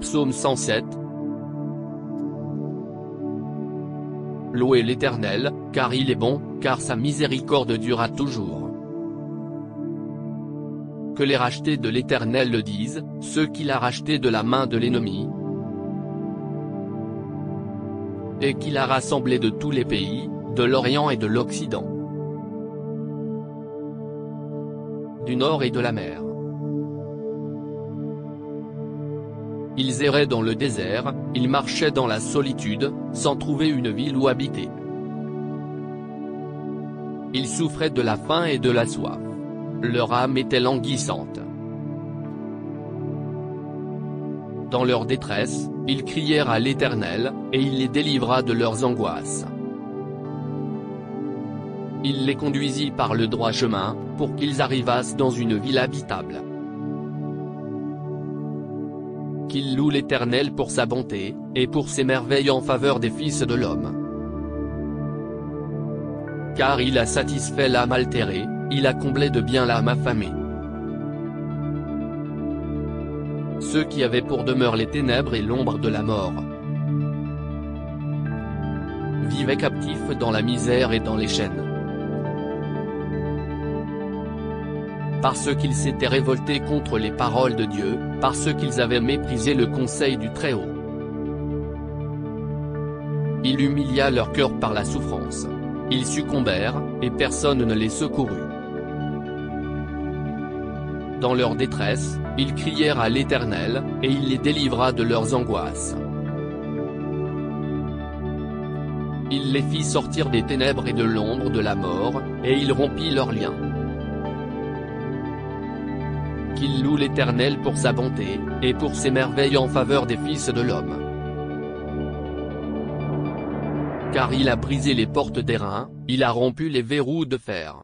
Psaume 107. Louez l'Éternel, car il est bon, car sa miséricorde durera toujours. Que les rachetés de l'Éternel le disent, ceux qu'il a rachetés de la main de l'ennemi, et qu'il a rassemblés de tous les pays, de l'Orient et de l'Occident, du nord et de la mer. Ils erraient dans le désert, ils marchaient dans la solitude, sans trouver une ville où habiter. Ils souffraient de la faim et de la soif. Leur âme était languissante. Dans leur détresse, ils crièrent à l'Éternel, et il les délivra de leurs angoisses. Il les conduisit par le droit chemin, pour qu'ils arrivassent dans une ville habitable. Qu'ils louent l'Éternel pour sa bonté, et pour ses merveilles en faveur des fils de l'homme. Car il a satisfait l'âme altérée, il a comblé de bien l'âme affamée. Ceux qui avaient pour demeure les ténèbres et l'ombre de la mort vivaient captifs dans la misère et dans les chaînes. Parce qu'ils s'étaient révoltés contre les paroles de Dieu, parce qu'ils avaient méprisé le conseil du Très-Haut. Il humilia leur cœur par la souffrance. Ils succombèrent, et personne ne les secourut. Dans leur détresse, ils crièrent à l'Éternel, et il les délivra de leurs angoisses. Il les fit sortir des ténèbres et de l'ombre de la mort, et il rompit leurs liens. Qu'ils louent l'Éternel pour sa bonté, et pour ses merveilles en faveur des fils de l'homme. Car il a brisé les portes d'airain, il a rompu les verrous de fer.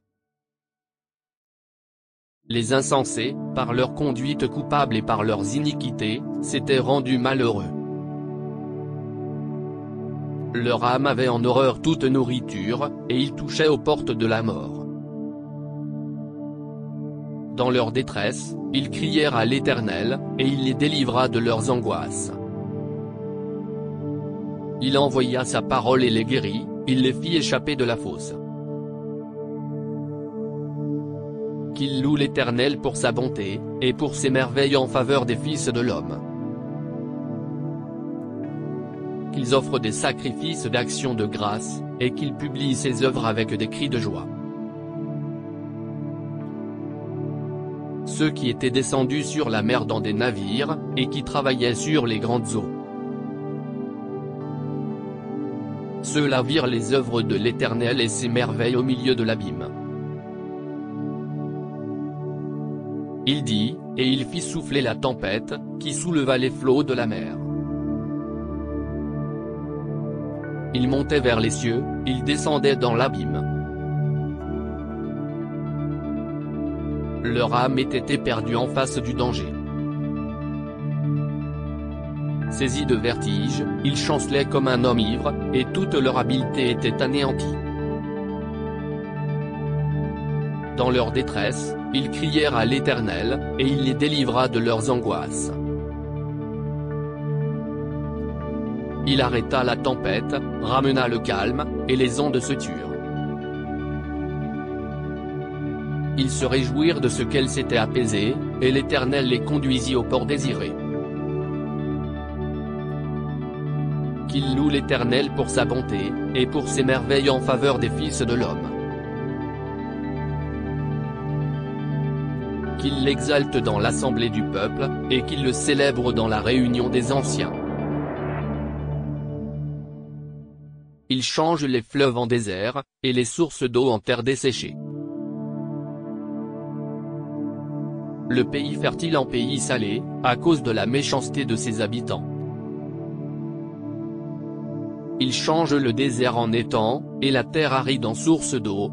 Les insensés, par leur conduite coupable et par leurs iniquités, s'étaient rendus malheureux. Leur âme avait en horreur toute nourriture, et ils touchaient aux portes de la mort. Dans leur détresse, ils crièrent à l'Éternel, et il les délivra de leurs angoisses. Il envoya sa parole et les guérit, il les fit échapper de la fosse. Qu'ils louent l'Éternel pour sa bonté, et pour ses merveilles en faveur des fils de l'homme. Qu'ils offrent des sacrifices d'action de grâce, et qu'ils publient ses œuvres avec des cris de joie. Ceux qui étaient descendus sur la mer dans des navires, et qui travaillaient sur les grandes eaux. Ceux-là virent les œuvres de l'Éternel et ses merveilles au milieu de l'abîme. Il dit, et il fit souffler la tempête, qui souleva les flots de la mer. Il montait vers les cieux, il descendait dans l'abîme. Leur âme était éperdue en face du danger. Saisis de vertige, ils chancelaient comme un homme ivre, et toute leur habileté était anéantie. Dans leur détresse, ils crièrent à l'Éternel, et il les délivra de leurs angoisses. Il arrêta la tempête, ramena le calme, et les ondes se turent. Ils se réjouirent de ce qu'elle s'était apaisée, et l'Éternel les conduisit au port désiré. Qu'ils louent l'Éternel pour sa bonté, et pour ses merveilles en faveur des fils de l'homme. Qu'ils l'exaltent dans l'assemblée du peuple, et qu'ils le célèbrent dans la réunion des anciens. Ils changent les fleuves en désert, et les sources d'eau en terre desséchée. Le pays fertile en pays salé, à cause de la méchanceté de ses habitants. Il change le désert en étang, et la terre aride en source d'eau.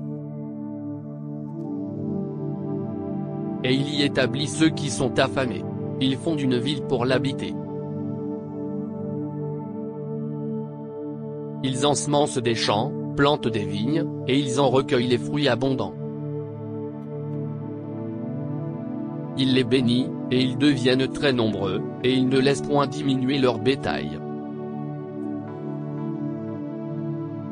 Et il y établit ceux qui sont affamés. Ils font une ville pour l'habiter. Ils ensemencent des champs, plantent des vignes, et ils en recueillent les fruits abondants. Il les bénit, et ils deviennent très nombreux, et il ne laisse point diminuer leur bétail.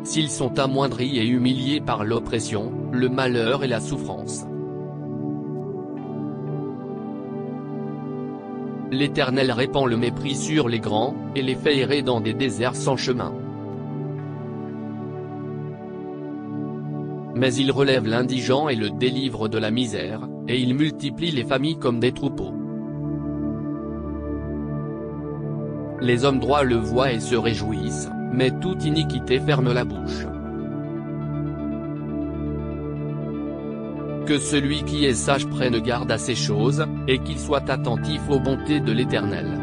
S'ils sont amoindris et humiliés par l'oppression, le malheur et la souffrance. L'Éternel répand le mépris sur les grands, et les fait errer dans des déserts sans chemin. Mais il relève l'indigent et le délivre de la misère, et il multiplie les familles comme des troupeaux. Les hommes droits le voient et se réjouissent, mais toute iniquité ferme la bouche. Que celui qui est sage prenne garde à ces choses, et qu'il soit attentif aux bontés de l'Éternel.